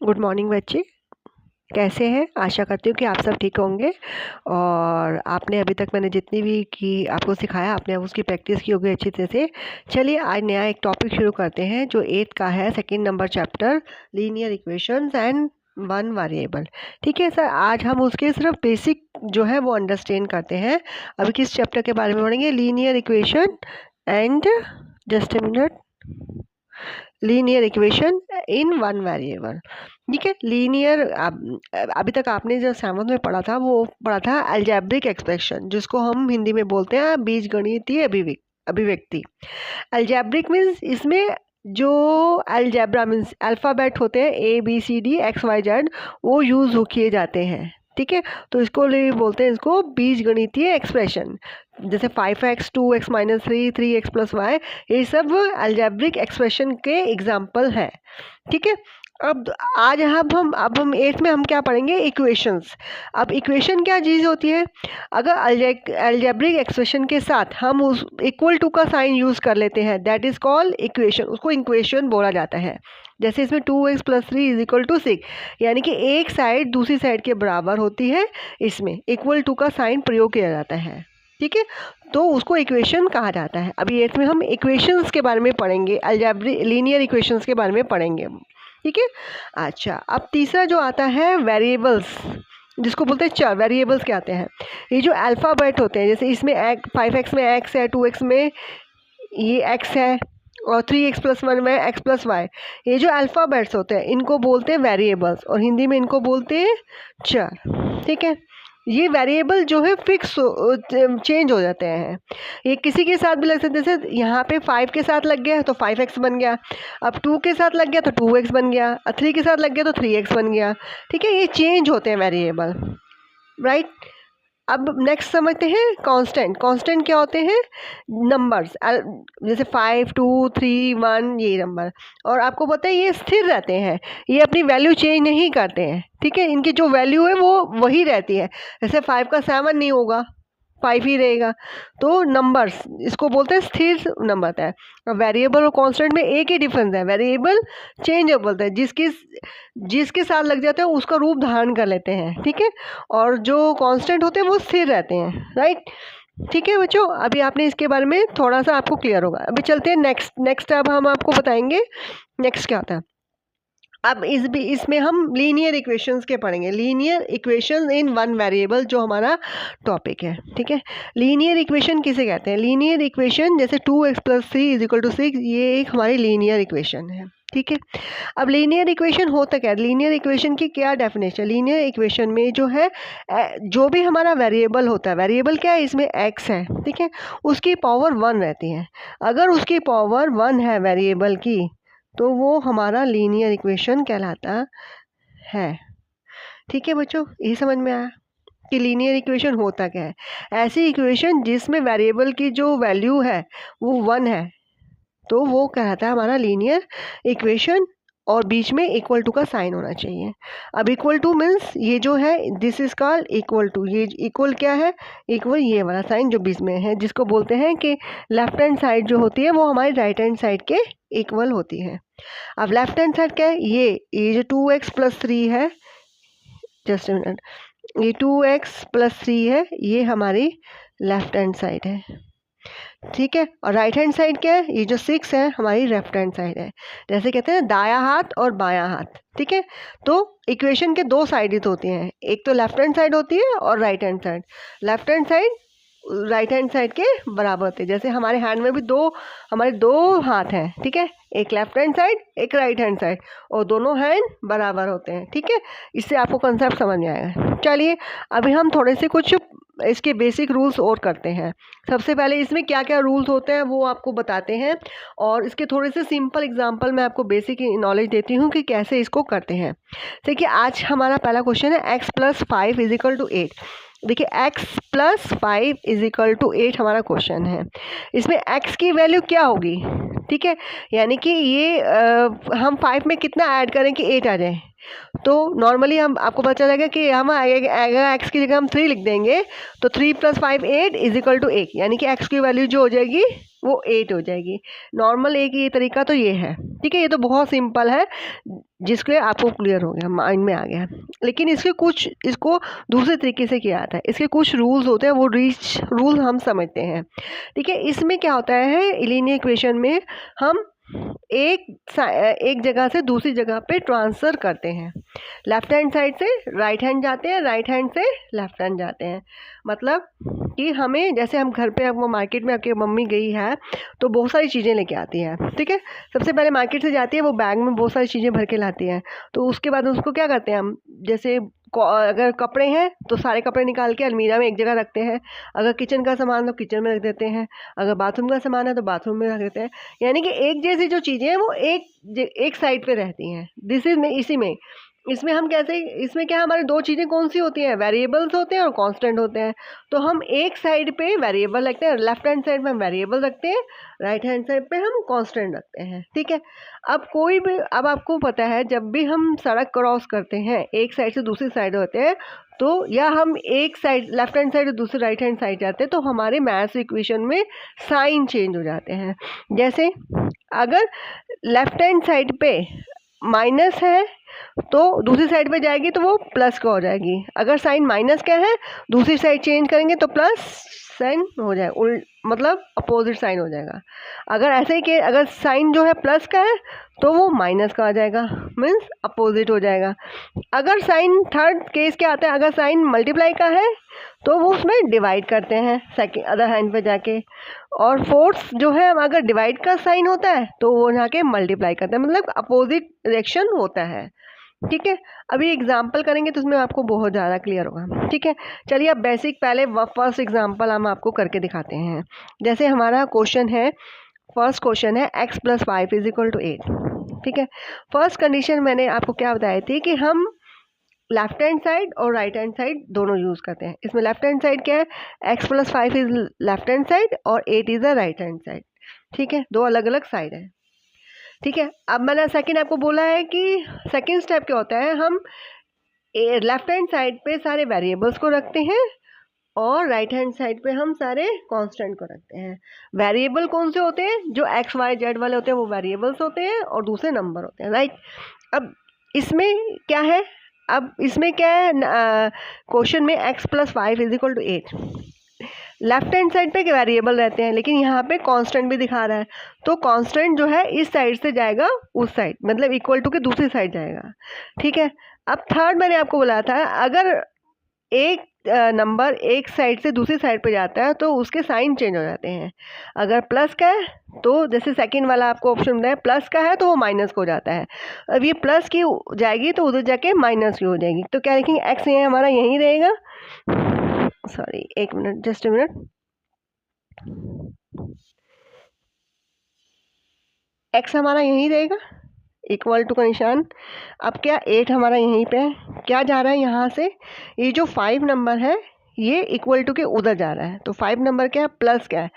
Good morning बच्चे, कैसे हैं? आशा करती हूँ कि आप सब ठीक होंगे। और आपने अभी तक मैंने जितनी भी की आपको सिखाया, आपने उसकी प्रैक्टिस की होगी अच्छी तरह से। चलिए आज नया एक टॉपिक शुरू करते हैं जो 8th का है, second number chapter, linear equations and one variable. ठीक है सर, आज हम उसके सिर्फ बेसिक जो है वो अंडरस्टैंड करते हैं। अभी किस चैप्टर के बारे में पढ़ेंगे? Linear equation and, just a minute, linear equation in one variable. ठीक है, लीनियर अभी तक आपने जो 7th में पढ़ा था वो पढ़ा था अलजेब्रिक एक्सप्रेशन, जिसको हम हिंदी में बोलते हैं बीजगणितीय अभिव्यक्ति। अलजेब्रिक मीन्स इसमें जो अलजेब्रा मीन्स अल्फ़ाबेट होते हैं ABCD XYZ, वो यूज़ किए जाते हैं। ठीक है, तो इसको बोलते हैं इसको बीजगणितीय एक्सप्रेशन। जैसे 5x 2x - 3 3x + y, ये सब अलजेब्रिक एक्सप्रेशन के एग्जाम्पल हैं। ठीक है, अब हम 8th में हम क्या पढ़ेंगे? इक्वेशंस। अब इक्वेशन क्या चीज़ होती है? अगर अलजेब्रिक एक्सप्रेशन के साथ हम उस इक्वल टू का साइन यूज़ कर लेते हैं, दैट इज़ कॉल्ड इक्वेशन, उसको इक्वेशन बोला जाता है। जैसे इसमें 2x + 3 = 6, यानी कि एक साइड दूसरी साइड के बराबर होती है, इसमें इक्वल टू का साइन प्रयोग किया जाता है। ठीक है, तो उसको इक्वेशन कहा जाता है। अभी 8th में हम इक्वेशंस के बारे में पढ़ेंगे, अलजेब्रिक लीनियर इक्वेशंस के बारे में पढ़ेंगे। ठीक है, अच्छा, अब तीसरा जो आता है वेरिएबल्स, जिसको बोलते हैं चर। वेरिएबल्स क्या आते हैं? ये जो अल्फ़ाबेट होते हैं, जैसे इसमें 5x में x है, 2x में ये x है, और 3x + 1 में x + y। ये जो अल्फ़ाबेट्स होते हैं इनको बोलते हैं वेरिएबल्स, और हिंदी में इनको बोलते हैं चर। ठीक है, ये वेरिएबल जो है फिक्स चेंज हो जाते हैं। ये किसी के साथ भी लग सकते हैं, जैसे यहाँ पे 5 के साथ लग गया तो 5x बन गया, अब 2 के साथ लग गया तो 2x बन गया, 3 के साथ लग गया तो 3x बन गया। ठीक है, ये चेंज होते हैं वेरिएबल, राइट। अब नेक्स्ट समझते हैं कांस्टेंट। कांस्टेंट क्या होते हैं? नंबर्स, जैसे 5 2 3 1, ये नंबर। और आपको पता है ये स्थिर रहते हैं, ये अपनी वैल्यू चेंज नहीं करते हैं। ठीक है, इनकी जो वैल्यू है वो वही रहती है। जैसे 5 का 7 नहीं होगा, 5 ही रहेगा। तो नंबर्स, इसको बोलते हैं स्थिर नंबर है। वेरिएबल और कांस्टेंट में एक ही डिफरेंस है, वेरिएबल चेंजेबल है, जिसके साथ लग जाते हैं उसका रूप धारण कर लेते हैं। ठीक है, और जो कांस्टेंट होते हैं वो स्थिर रहते हैं, राइट। ठीक है बच्चों, अभी आपने इसके बारे में थोड़ा सा आपको क्लियर होगा। अभी चलते हैं नेक्स्ट। अब हम आपको बताएंगे नेक्स्ट क्या होता है। अब इसमें हम लीनियर इक्वेशंस के पढ़ेंगे, linear equations in one variable, जो हमारा टॉपिक है। ठीक है, लीनियर इक्वेशन किसे कहते हैं? लीनियर इक्वेशन जैसे 2x + 3 = 6, ये एक हमारी लीनियर इक्वेशन है। ठीक है, अब लीनियर इक्वेशन होता क्या है? लीनियर इक्वेशन की क्या डेफिनेशन? लीनियर इक्वेशन में जो है जो भी हमारा वेरिएबल होता है, वेरिएबल क्या है? इसमें x है, ठीक है, उसकी पावर 1 रहती है। अगर उसकी पावर 1 है वेरिएबल की, तो वो हमारा लीनियर इक्वेशन कहलाता है। ठीक है बच्चों, यही समझ में आया कि लीनियर इक्वेशन होता क्या है? ऐसी इक्वेशन जिसमें वेरिएबल की जो वैल्यू है वो 1 है, तो वो कहलाता है हमारा लीनियर इक्वेशन, और बीच में इक्वल टू का साइन होना चाहिए। अब इक्वल टू मीन्स ये जो है, this is called equal to. ये इक्वल क्या है? इक्वल ये वाला साइन जो बीच में है, जिसको बोलते हैं कि लेफ्ट हैंड साइड जो होती है वो हमारी राइट हैंड साइड के इक्वल होती है। अब लेफ्ट हैंड साइड क्या है? ये जो 2x + 3 है, जस्ट अ मिनट, ये 2x + 3 है, ये हमारी लेफ्ट हैंड साइड है। ठीक है, और राइट हैंड साइड क्या है? ये जो 6 है हमारी लेफ्ट हैंड साइड है। जैसे कहते हैं दायां हाथ और बायां हाथ। ठीक है, तो इक्वेशन के दो साइड होती हैं, एक तो लेफ्ट हैंड साइड होती है और right hand side. Left hand side right hand side के बराबर होते हैं। जैसे हमारे हैंड में भी हमारे दो हाथ हैं, ठीक है, एक लेफ्ट हैंड साइड एक राइट हैंड साइड, और दोनों हैंड बराबर होते हैं। ठीक है, इससे आपको कंसेप्ट समझ में आएगा। चलिए अभी हम थोड़े से कुछ इसके बेसिक रूल्स और करते हैं। सबसे पहले इसमें क्या क्या रूल्स होते हैं वो आपको बताते हैं, और इसके थोड़े से सिंपल एग्जांपल मैं आपको बेसिक नॉलेज देती हूँ कि कैसे इसको करते हैं। देखिए आज हमारा पहला क्वेश्चन है x + 5 = 8। देखिए x + 5 = 8 हमारा क्वेश्चन है। इसमें x की वैल्यू क्या होगी? ठीक है, यानी कि ये हम 5 में कितना ऐड करें कि 8 आ जाए? तो नॉर्मली हम आपको पता चलेगा कि हम अगर x की जगह हम 3 लिख देंगे तो 3 + 5 8 = 1, यानी कि x की वैल्यू जो हो जाएगी वो 8 हो जाएगी। नॉर्मल एक ये तरीका तो ये है, ठीक है। ये तो बहुत सिंपल है, जिसके आपको क्लियर हो गया, माइंड में आ गया। लेकिन इसको दूसरे तरीके से किया जाता है, इसके कुछ रूल्स होते हैं, वो रूल हम समझते हैं, ठीक है। इसमें क्या होता है, लीनियर इक्वेशन में हम एक जगह से दूसरी जगह पे ट्रांसफ़र करते हैं। लेफ्ट हैंड साइड से राइट हैंड जाते हैं, राइट हैंड से लेफ्ट हैंड जाते हैं। मतलब कि हमें, जैसे हम घर पे, वो मार्केट में आपकी मम्मी गई है तो बहुत सारी चीज़ें लेके आती है, ठीक है। सबसे पहले मार्केट से जाती है, वो बैग में बहुत सारी चीज़ें भर के लाती है। तो उसके बाद उसको क्या करते हैं हम, जैसे अगर कपड़े हैं तो सारे कपड़े निकाल के अलमीरा में एक जगह रखते हैं, अगर किचन का सामान तो किचन में रख देते हैं, अगर बाथरूम का सामान है तो बाथरूम में रख देते हैं। यानी कि एक जैसी जो चीज़ें हैं वो एक साइड पे रहती हैं। इसमें हम कैसे, इसमें क्या हमारी दो चीज़ें कौन सी होती हैं, वेरिएबल्स होते हैं और कांस्टेंट होते हैं। तो हम एक साइड पे वेरिएबल रखते हैं, लेफ्ट हैंड साइड में हम वेरिएबल रखते हैं, राइट हैंड साइड पे हम कांस्टेंट रखते हैं, ठीक है। अब आपको पता है, जब भी हम सड़क क्रॉस करते हैं, एक साइड से दूसरी साइड होते हैं, तो या हम एक साइड लेफ्ट हैंड साइड और दूसरी राइट हैंड साइड जाते हैं, तो हमारे मैथ्स इक्वेशन में साइन चेंज हो जाते हैं। जैसे अगर लेफ्ट हैंड साइड पे माइनस है तो दूसरी साइड पे जाएगी तो वो प्लस का हो जाएगी। अगर साइन माइनस का है, दूसरी साइड चेंज करेंगे तो प्लस साइन हो जाए, मतलब अपोजिट साइन हो जाएगा। अगर ऐसे ही अगर साइन जो है प्लस का है तो वो माइनस का आ जाएगा, मीन्स अपोजिट हो जाएगा। अगर साइन, थर्ड केस क्या आता है, अगर साइन मल्टीप्लाई का है तो वो उसमें डिवाइड करते हैं सेकेंड अदर हैंड पे जाके। और फोर्थ जो है, अगर डिवाइड का साइन होता है तो वो जाके मल्टीप्लाई करते हैं, मतलब अपोजिट रिएक्शन होता है, ठीक है। अभी एग्जाम्पल करेंगे तो उसमें आपको बहुत ज़्यादा क्लियर होगा, ठीक है। चलिए अब बेसिक पहले फर्स्ट एग्जाम्पल हम आपको करके दिखाते हैं। जैसे हमारा क्वेश्चन है, फर्स्ट क्वेश्चन है x + 5 = 8, ठीक है। फर्स्ट कंडीशन मैंने आपको क्या बताई थी कि हम लेफ्ट हैंड साइड और राइट हैंड साइड दोनों यूज़ करते हैं। इसमें लेफ्ट हैंड साइड क्या है, x + 5 is left hand side और 8 is the right hand side, ठीक है। दो अलग अलग साइड है, ठीक है। अब मैंने सेकंड आपको बोला है कि सेकंड स्टेप क्या होता है, हम लेफ्ट हैंड साइड पे सारे वेरिएबल्स को रखते हैं और राइट हैंड साइड पे हम सारे कांस्टेंट को रखते हैं। वेरिएबल कौन से होते हैं, जो x y z वाले होते हैं वो वेरिएबल्स होते हैं और दूसरे नंबर होते हैं, राइट। अब इसमें क्या है, क्वेश्चन में x + 5 = 8, लेफ्ट हैंड साइड पे वेरिएबल रहते हैं, लेकिन यहाँ पे कांस्टेंट भी दिखा रहा है। तो कांस्टेंट जो है इस साइड से जाएगा उस साइड, मतलब इक्वल टू के दूसरी साइड जाएगा, ठीक है। अब थर्ड मैंने आपको बोला था, अगर एक नंबर एक साइड से दूसरी साइड पे जाता है तो उसके साइन चेंज हो जाते हैं। अगर प्लस का है तो जैसे सेकंड वाला आपको ऑप्शन बताया, प्लस का है तो वो माइनस को हो जाता है। अब ये प्लस की जाएगी तो उधर जाके माइनस की हो जाएगी। तो क्या लिखेंगे, एक्स ये हमारा यहीं रहेगा, सॉरी एक minute, just a minute, x हमारा यहीं रहेगा, इक्वल टू का निशान। अब क्या 8 हमारा यहीं पे है, क्या जा रहा है यहाँ से, ये जो 5 नंबर है ये इक्वल टू के उधर जा रहा है। तो 5 नंबर क्या है, प्लस क्या है,